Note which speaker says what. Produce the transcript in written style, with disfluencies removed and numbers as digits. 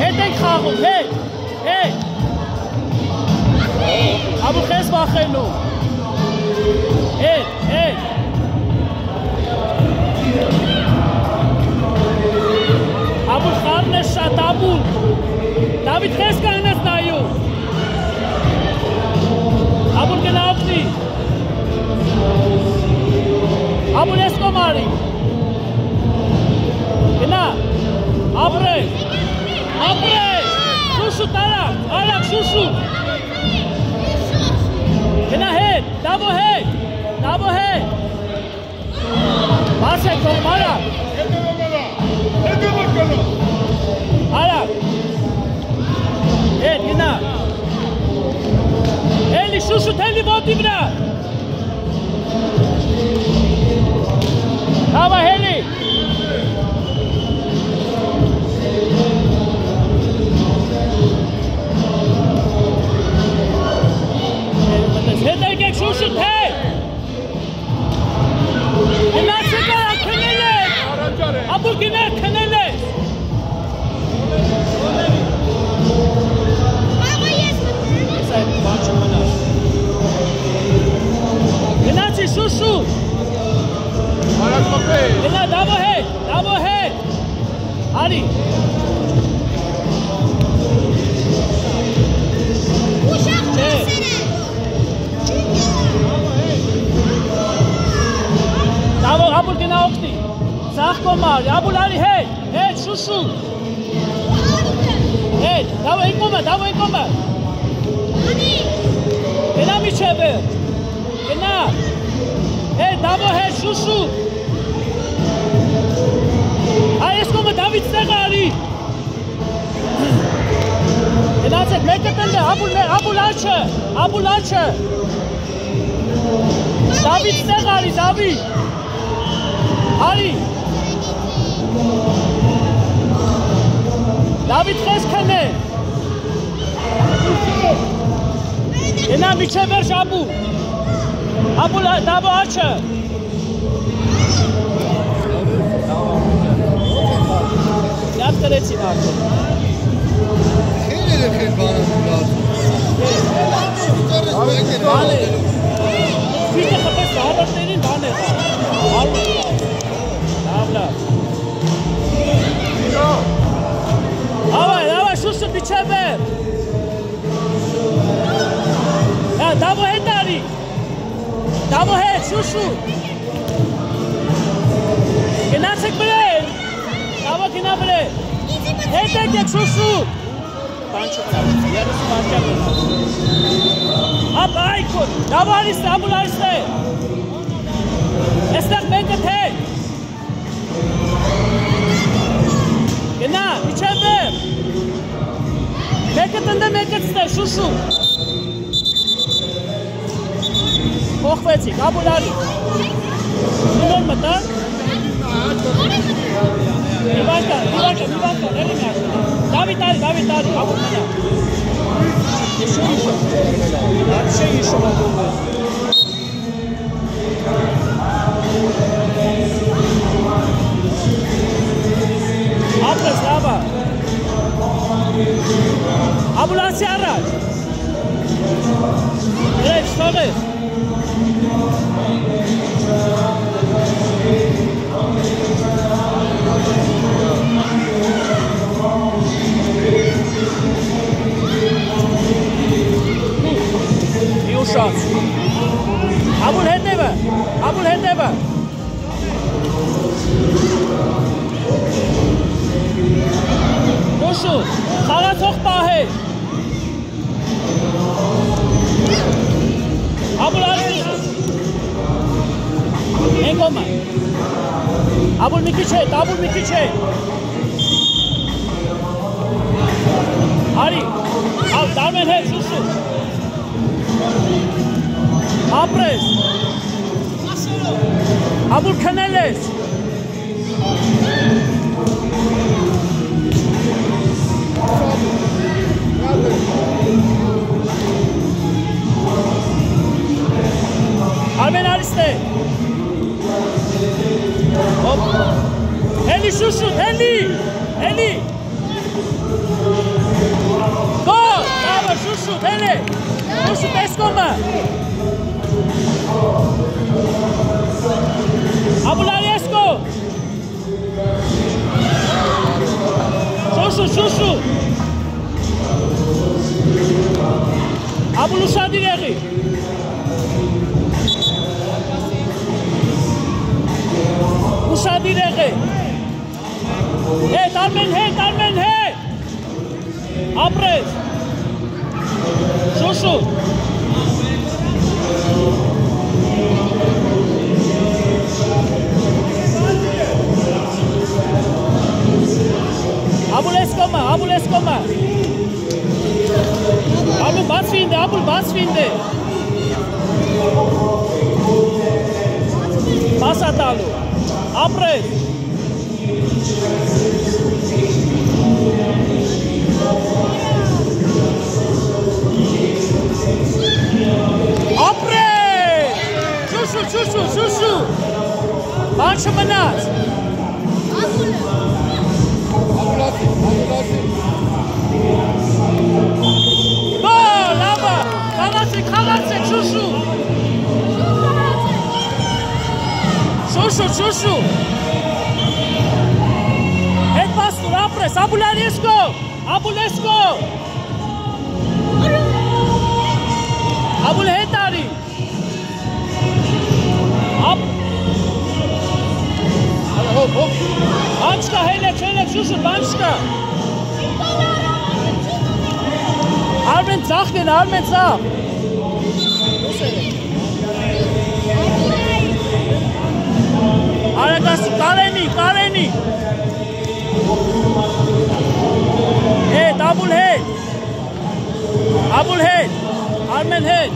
Speaker 1: հետ ենք խաղում, հետ Աբուլ քեզ վախենում հետ Աբուլ խառն է շատ Աբուլ Դավիթ քեզ կանես նայում Աբուլ գնա օգնի Աբուլ ես կոմարի գնա ապրես շուշուտ արակ շուշուտ գնա հետ դավո հետ բաց է կողմ արակ արակ հետ գնա էլի շուշուտ էլի ոտի վրա Dava Heli! Hit erkek şuşut hey! Günler çıkar kenele! Abu günler kenele! Günler şuşut! Gila, double head! Ari! Double, Abul gina okti! Sağ komar, Abul Ari head! Şuşu! Head, double inkomar! Gina mi çever! Gina! Head, double head, şuşu! Այս կոմը Դավիթ Սեղարի Գնացեք, մեկը տնդը, Աբուլ աչը Դավիթ Սեղարի, Դավիթ Արի Դավիթ խես կնե Գնա միչե վերջ Աբուլ Դավո աչը Լավ տրեցին արդեն Խեր էլ բանը բան է Ֆիլը խպես հարվածներին բան է Լավ Ավայ, շուշը միչև էր Դավո հետ արի Դավո հետ, շուշու Գնացեք բրել Dava kina bre. Tek şuşu. Panço tabi. Yarısı panço. Ab aykut. Dava ariste, Abul ariste. Esnak meket hey. Gina, içeride. Meket iste, şuşu. Kokvetsik, Abul ari. Bunun mıtan? Mivanka, neri mi açtı? David Ali, Abul Mena. Şey işim oldu. Ablas, Dava. Abul Asi araç. Evet, sorry. Shots. Abul hedeve. Koşu. Kara tok bahe. Abul arisi. Engoma. Abul mikiche. Ari. Al darmen he şuşu. Apres. Abul Caneles. Armen Ariste. Hop. Heli Eli Shushu, Eli. Go, bravo Shushu, Eli. Shushu Tescoma. Abulariesco. Shushu. Abulushadileri. Ushadileri. Hey, Darmen, hey. Apres. Shushu. Abul Escoma. Abul Basfinde. Pasatalu. Apres. Shushu. Manchamanas. Go, Lava. Khalasek, Shushu. Head pass to Apres. Abulesco. Abul Hetari. Up. Banchka, Helek, Shushu, Banchka. Armen Zach. Aragas, Kareni. Hey, double head. Armen head.